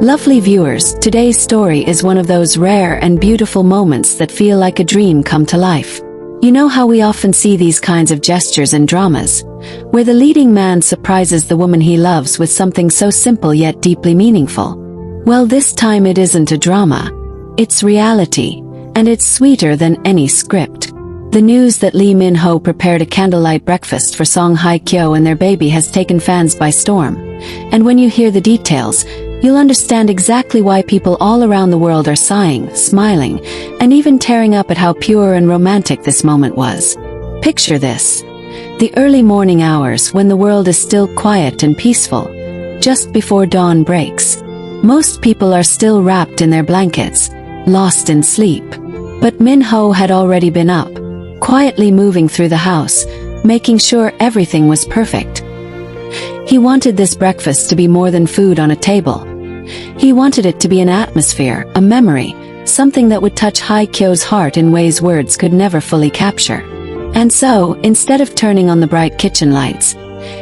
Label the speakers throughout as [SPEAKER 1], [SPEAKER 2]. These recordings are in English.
[SPEAKER 1] Lovely viewers, today's story is one of those rare and beautiful moments that feel like a dream come to life. You know how we often see these kinds of gestures in dramas, where the leading man surprises the woman he loves with something so simple yet deeply meaningful. Well, this time it isn't a drama. It's reality, and it's sweeter than any script. The news that Lee Min-ho prepared a candlelight breakfast for Song Hye Kyo and their baby has taken fans by storm. And when you hear the details, you'll understand exactly why people all around the world are sighing, smiling, and even tearing up at how pure and romantic this moment was. Picture this. The early morning hours when the world is still quiet and peaceful, just before dawn breaks. Most people are still wrapped in their blankets, lost in sleep. But Min-ho had already been up, quietly moving through the house, making sure everything was perfect. He wanted this breakfast to be more than food on a table. He wanted it to be an atmosphere, a memory, something that would touch Hye Kyo's heart in ways words could never fully capture. And so, instead of turning on the bright kitchen lights,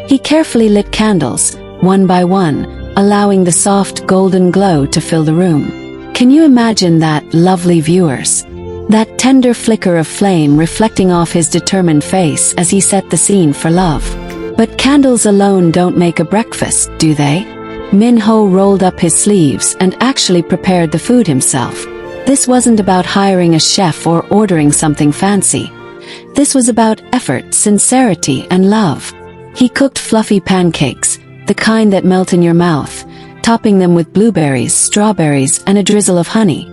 [SPEAKER 1] he carefully lit candles, one by one, allowing the soft golden glow to fill the room. Can you imagine that, lovely viewers? That tender flicker of flame reflecting off his determined face as he set the scene for love. But candles alone don't make a breakfast, do they? Min-ho rolled up his sleeves and actually prepared the food himself. This wasn't about hiring a chef or ordering something fancy. This was about effort, sincerity, and love. He cooked fluffy pancakes, the kind that melt in your mouth, topping them with blueberries, strawberries, and a drizzle of honey.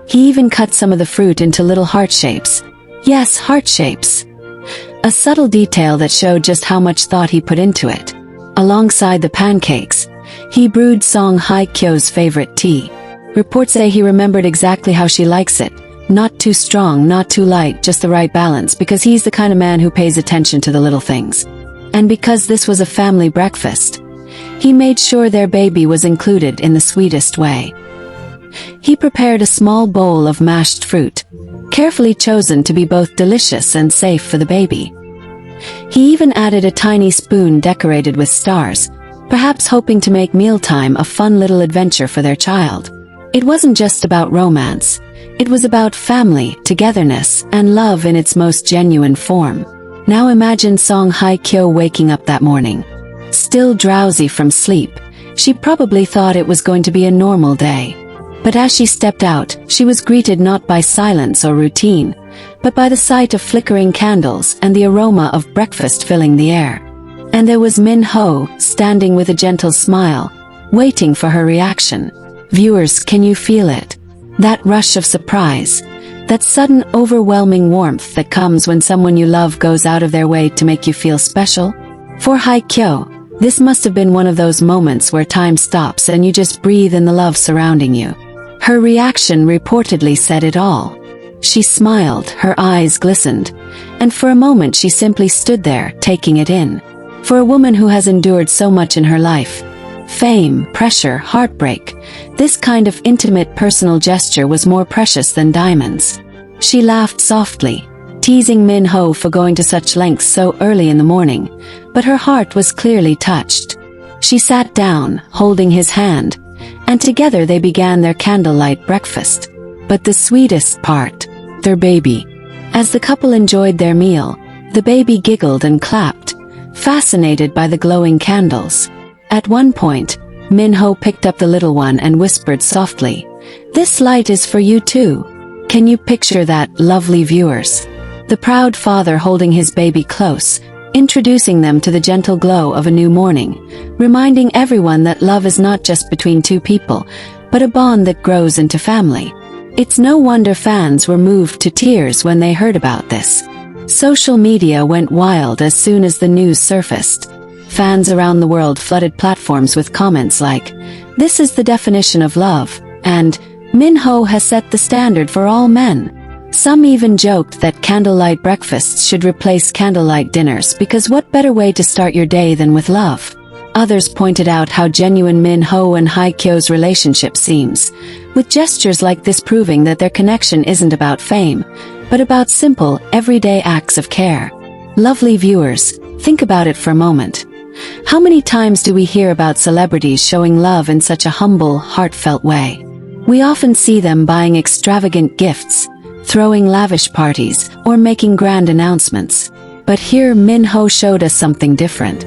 [SPEAKER 1] He even cut some of the fruit into little heart shapes. Yes, heart shapes. A subtle detail that showed just how much thought he put into it. Alongside the pancakes, he brewed Song Hye Kyo's favorite tea. Reports say he remembered exactly how she likes it. Not too strong, not too light, just the right balance, because he's the kind of man who pays attention to the little things. And because this was a family breakfast, he made sure their baby was included in the sweetest way. He prepared a small bowl of mashed fruit, carefully chosen to be both delicious and safe for the baby. He even added a tiny spoon decorated with stars, perhaps hoping to make mealtime a fun little adventure for their child. It wasn't just about romance. It was about family, togetherness, and love in its most genuine form. Now imagine Song Hye Kyo waking up that morning. Still drowsy from sleep, she probably thought it was going to be a normal day. But as she stepped out, she was greeted not by silence or routine, but by the sight of flickering candles and the aroma of breakfast filling the air. And there was Min-ho, standing with a gentle smile, waiting for her reaction. Viewers, can you feel it? That rush of surprise, that sudden overwhelming warmth that comes when someone you love goes out of their way to make you feel special? For Hye Kyo, this must have been one of those moments where time stops and you just breathe in the love surrounding you. Her reaction reportedly said it all. She smiled, her eyes glistened, and for a moment she simply stood there, taking it in. For a woman who has endured so much in her life, fame, pressure, heartbreak, this kind of intimate personal gesture was more precious than diamonds. She laughed softly, teasing Min-ho for going to such lengths so early in the morning, but her heart was clearly touched. She sat down, holding his hand, and together they began their candlelight breakfast. But the sweetest part, their baby. As the couple enjoyed their meal, the baby giggled and clapped, fascinated by the glowing candles. At one point, Min-ho picked up the little one and whispered softly, "This light is for you too." Can you picture that, lovely viewers? The proud father holding his baby close, introducing them to the gentle glow of a new morning, reminding everyone that love is not just between two people, but a bond that grows into family. It's no wonder fans were moved to tears when they heard about this. Social media went wild as soon as the news surfaced. Fans around the world flooded platforms with comments like, "This is the definition of love," and "Min-ho has set the standard for all men." Some even joked that candlelight breakfasts should replace candlelight dinners because what better way to start your day than with love? Others pointed out how genuine Min-ho and Hye Kyo's relationship seems, with gestures like this proving that their connection isn't about fame, but about simple, everyday acts of care. Lovely viewers, think about it for a moment. How many times do we hear about celebrities showing love in such a humble, heartfelt way? We often see them buying extravagant gifts, throwing lavish parties, or making grand announcements. But here Min-ho showed us something different.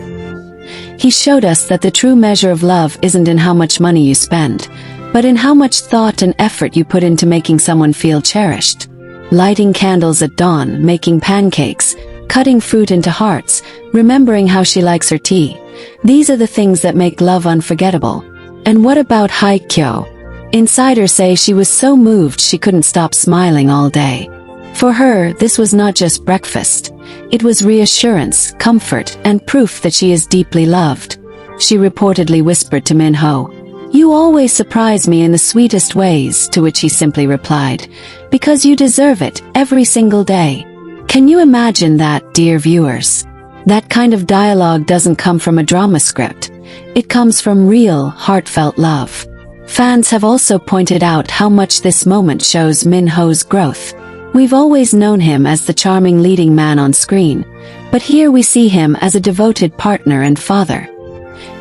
[SPEAKER 1] He showed us that the true measure of love isn't in how much money you spend, but in how much thought and effort you put into making someone feel cherished. Lighting candles at dawn, making pancakes, cutting fruit into hearts, remembering how she likes her tea. These are the things that make love unforgettable. And what about Hye Kyo? Insiders say she was so moved she couldn't stop smiling all day. For her, this was not just breakfast. It was reassurance, comfort, and proof that she is deeply loved. She reportedly whispered to Min-ho, "You always surprise me in the sweetest ways," to which he simply replied, "Because you deserve it, every single day." Can you imagine that, dear viewers? That kind of dialogue doesn't come from a drama script. It comes from real, heartfelt love. Fans have also pointed out how much this moment shows Min-ho's growth. We've always known him as the charming leading man on screen, but here we see him as a devoted partner and father.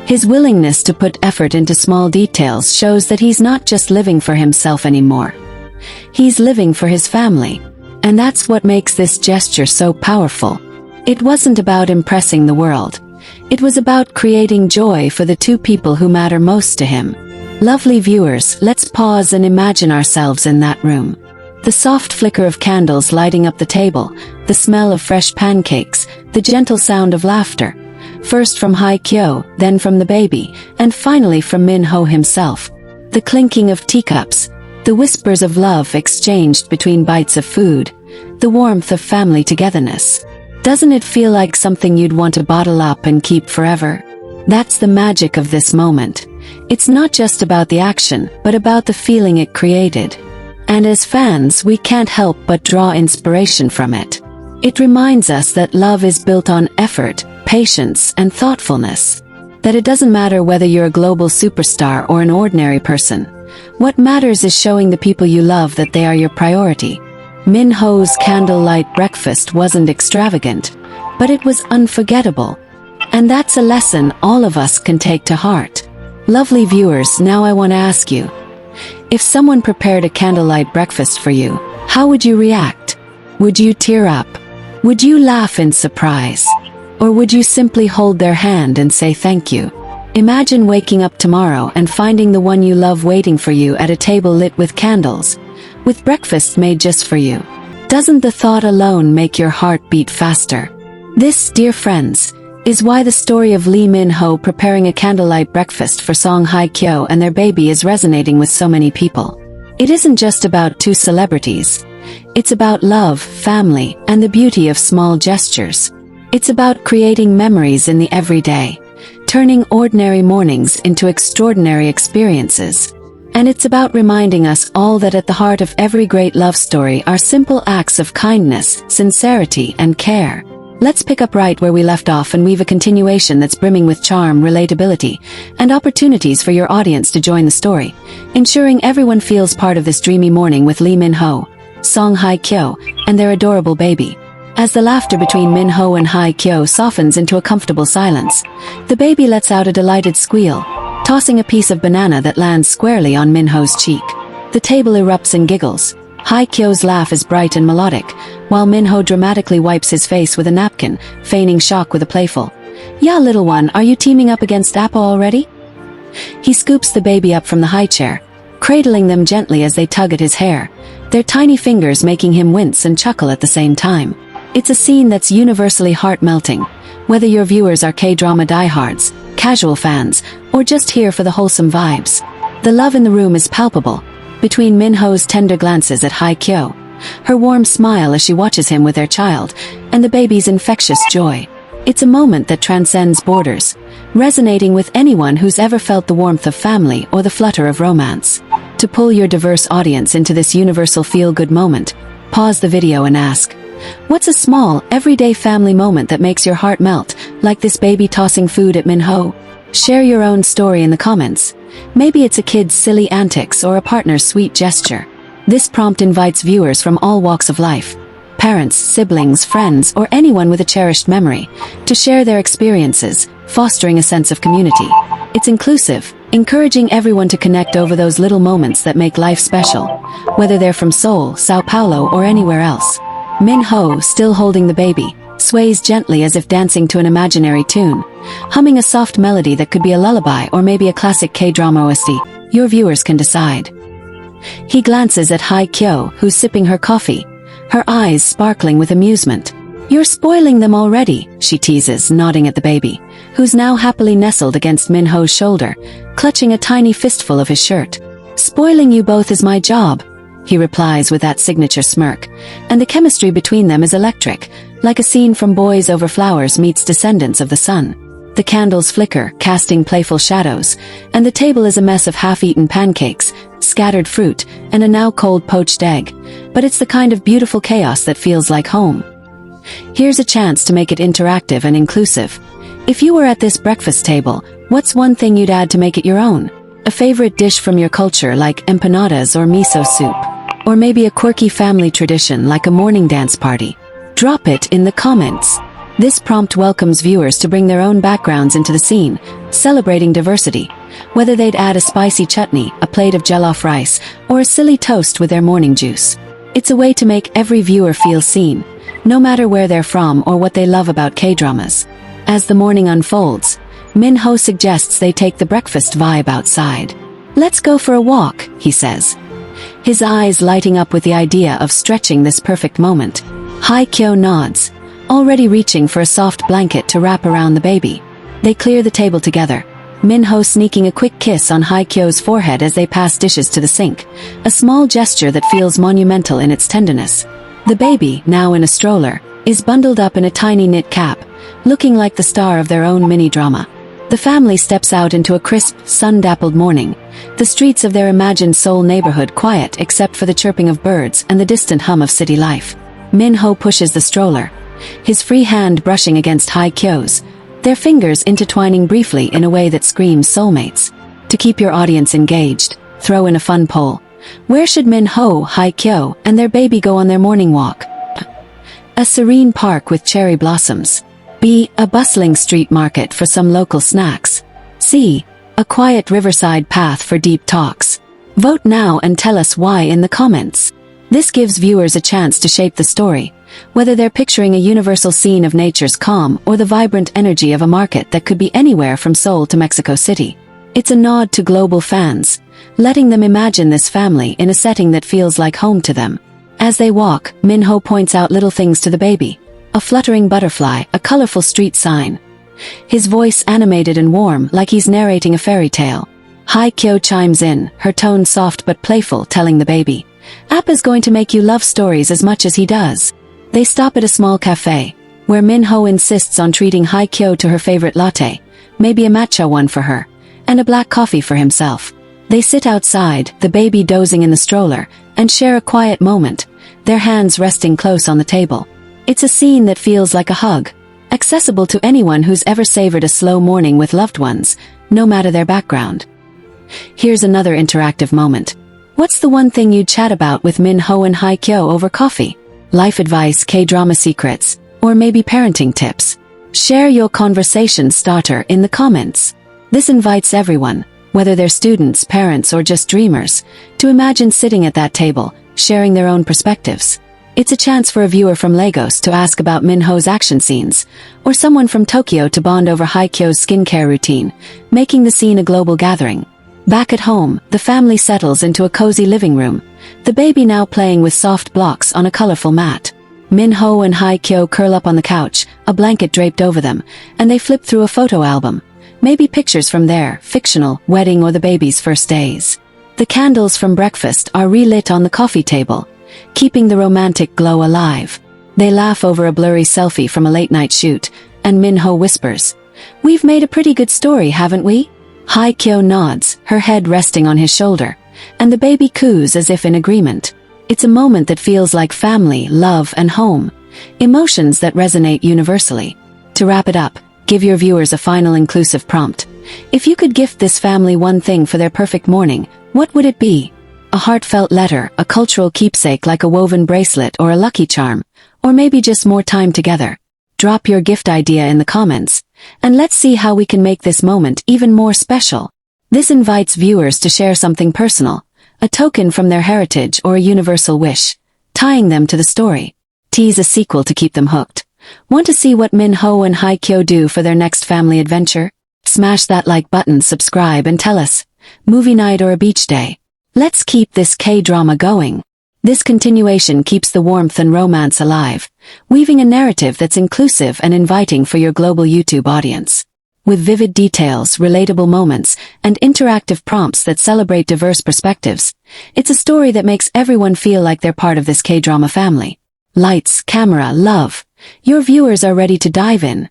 [SPEAKER 1] His willingness to put effort into small details shows that he's not just living for himself anymore. He's living for his family. And that's what makes this gesture so powerful. It wasn't about impressing the world. It was about creating joy for the two people who matter most to him. Lovely viewers, let's pause and imagine ourselves in that room. The soft flicker of candles lighting up the table, the smell of fresh pancakes, the gentle sound of laughter. First from Hye Kyo, then from the baby, and finally from Min-ho himself. The clinking of teacups, the whispers of love exchanged between bites of food, the warmth of family togetherness. Doesn't it feel like something you'd want to bottle up and keep forever? That's the magic of this moment. It's not just about the action, but about the feeling it created. And as fans, we can't help but draw inspiration from it. It reminds us that love is built on effort, patience, and thoughtfulness. That it doesn't matter whether you're a global superstar or an ordinary person. What matters is showing the people you love that they are your priority. Min-ho's candlelight breakfast wasn't extravagant, but it was unforgettable. And that's a lesson all of us can take to heart. Lovely viewers, now I want to ask you, if someone prepared a candlelight breakfast for you, how would you react? Would you tear up? Would you laugh in surprise? Or would you simply hold their hand and say thank you? Imagine waking up tomorrow and finding the one you love waiting for you at a table lit with candles, with breakfast made just for you. Doesn't the thought alone make your heart beat faster? This, dear friends, is why the story of Lee Min-ho preparing a candlelight breakfast for Song Hye Kyo and their baby is resonating with so many people. It isn't just about two celebrities. It's about love, family, and the beauty of small gestures. It's about creating memories in the everyday, turning ordinary mornings into extraordinary experiences. And it's about reminding us all that at the heart of every great love story are simple acts of kindness, sincerity, and care. Let's pick up right where we left off and weave a continuation that's brimming with charm, relatability, and opportunities for your audience to join the story, ensuring everyone feels part of this dreamy morning with Lee Min-ho, Song Hye Kyo, and their adorable baby. As the laughter between Min-ho and Hye Kyo softens into a comfortable silence, the baby lets out a delighted squeal, tossing a piece of banana that lands squarely on Min-ho's cheek. The table erupts in giggles. Hye Kyo's laugh is bright and melodic, while Min-ho dramatically wipes his face with a napkin, feigning shock with a playful, "Yeah, little one, are you teaming up against Appa already?" He scoops the baby up from the high chair, cradling them gently as they tug at his hair, their tiny fingers making him wince and chuckle at the same time. It's a scene that's universally heart-melting, whether your viewers are K-drama diehards, casual fans, or just here for the wholesome vibes. The love in the room is palpable, between Min-ho's tender glances at Hye Kyo, her warm smile as she watches him with their child, and the baby's infectious joy. It's a moment that transcends borders, resonating with anyone who's ever felt the warmth of family or the flutter of romance. To pull your diverse audience into this universal feel-good moment, pause the video and ask, what's a small, everyday family moment that makes your heart melt, like this baby tossing food at Min-ho? Share your own story in the comments. Maybe it's a kid's silly antics or a partner's sweet gesture. This prompt invites viewers from all walks of life, parents, siblings, friends, or anyone with a cherished memory, to share their experiences, fostering a sense of community. It's inclusive, encouraging everyone to connect over those little moments that make life special, whether they're from Seoul, Sao Paulo, or anywhere else. Min-ho, still holding the baby, sways gently as if dancing to an imaginary tune, humming a soft melody that could be a lullaby or maybe a classic K-drama OST. Your viewers can decide. He glances at Hye Kyo, who's sipping her coffee, her eyes sparkling with amusement. "You're spoiling them already," she teases, nodding at the baby, who's now happily nestled against Min-ho's shoulder, clutching a tiny fistful of his shirt. "Spoiling you both is my job," he replies with that signature smirk, and the chemistry between them is electric, like a scene from Boys Over Flowers meets Descendants of the Sun. The candles flicker, casting playful shadows, and the table is a mess of half-eaten pancakes, scattered fruit, and a now cold poached egg, but it's the kind of beautiful chaos that feels like home. Here's a chance to make it interactive and inclusive. If you were at this breakfast table, what's one thing you'd add to make it your own? A favorite dish from your culture like empanadas or miso soup? Or maybe a quirky family tradition like a morning dance party? Drop it in the comments. This prompt welcomes viewers to bring their own backgrounds into the scene, celebrating diversity. Whether they'd add a spicy chutney, a plate of jollof rice, or a silly toast with their morning juice. It's a way to make every viewer feel seen, no matter where they're from or what they love about K-dramas. As the morning unfolds, Min-ho suggests they take the breakfast vibe outside. "Let's go for a walk," he says, his eyes lighting up with the idea of stretching this perfect moment. Hye Kyo nods, already reaching for a soft blanket to wrap around the baby. They clear the table together, Min-ho sneaking a quick kiss on Hye Kyo's forehead as they pass dishes to the sink, a small gesture that feels monumental in its tenderness. The baby, now in a stroller, is bundled up in a tiny knit cap, looking like the star of their own mini-drama. The family steps out into a crisp, sun-dappled morning, the streets of their imagined Seoul neighborhood quiet except for the chirping of birds and the distant hum of city life. Min-ho pushes the stroller, his free hand brushing against Hye Kyo's, their fingers intertwining briefly in a way that screams soulmates. To keep your audience engaged, throw in a fun poll. Where should Min-ho, Hye Kyo, and their baby go on their morning walk? A serene park with cherry blossoms. B. A bustling street market for some local snacks. C. A quiet riverside path for deep talks. Vote now and tell us why in the comments. This gives viewers a chance to shape the story, whether they're picturing a universal scene of nature's calm or the vibrant energy of a market that could be anywhere from Seoul to Mexico City. It's a nod to global fans, letting them imagine this family in a setting that feels like home to them. As they walk, Min-ho points out little things to the baby. A fluttering butterfly, a colorful street sign. His voice animated and warm, like he's narrating a fairy tale. Hye Kyo chimes in, her tone soft but playful, telling the baby, "Appa's going to make you love stories as much as he does." They stop at a small cafe, where Min-ho insists on treating Hye Kyo to her favorite latte, maybe a matcha one for her, and a black coffee for himself. They sit outside, the baby dozing in the stroller, and share a quiet moment, their hands resting close on the table. It's a scene that feels like a hug, accessible to anyone who's ever savored a slow morning with loved ones, no matter their background. Here's another interactive moment. What's the one thing you'd chat about with Min-ho and Hye Kyo over coffee? Life advice, K-drama secrets, or maybe parenting tips? Share your conversation starter in the comments. This invites everyone, whether they're students, parents, or just dreamers, to imagine sitting at that table, sharing their own perspectives. It's a chance for a viewer from Lagos to ask about Min-ho's action scenes, or someone from Tokyo to bond over Hye Kyo's skincare routine, making the scene a global gathering. Back at home, the family settles into a cozy living room, the baby now playing with soft blocks on a colorful mat. Min-ho and Hye Kyo curl up on the couch, a blanket draped over them, and they flip through a photo album, maybe pictures from their fictional wedding or the baby's first days. The candles from breakfast are relit on the coffee table, keeping the romantic glow alive. They laugh over a blurry selfie from a late-night shoot, and Min-ho whispers, "We've made a pretty good story, haven't we?" Hye Kyo nods, her head resting on his shoulder, and the baby coos as if in agreement. It's a moment that feels like family, love, and home, emotions that resonate universally. To wrap it up, give your viewers a final inclusive prompt. If you could gift this family one thing for their perfect morning, what would it be? A heartfelt letter, a cultural keepsake like a woven bracelet or a lucky charm, or maybe just more time together. Drop your gift idea in the comments, And let's see how we can make this moment even more special. This invites viewers to share something personal, a token from their heritage or a universal wish, tying them to the story. Tease a sequel to keep them hooked. Want to see what Min Ho and Hye Kyo do for their next family adventure? Smash that like button, subscribe and tell us. Movie night or a beach day? Let's keep this K-drama going. This continuation keeps the warmth and romance alive, weaving a narrative that's inclusive and inviting for your global YouTube audience. With vivid details, relatable moments, and interactive prompts that celebrate diverse perspectives, it's a story that makes everyone feel like they're part of this K-drama family. Lights, camera, love. Your viewers are ready to dive in.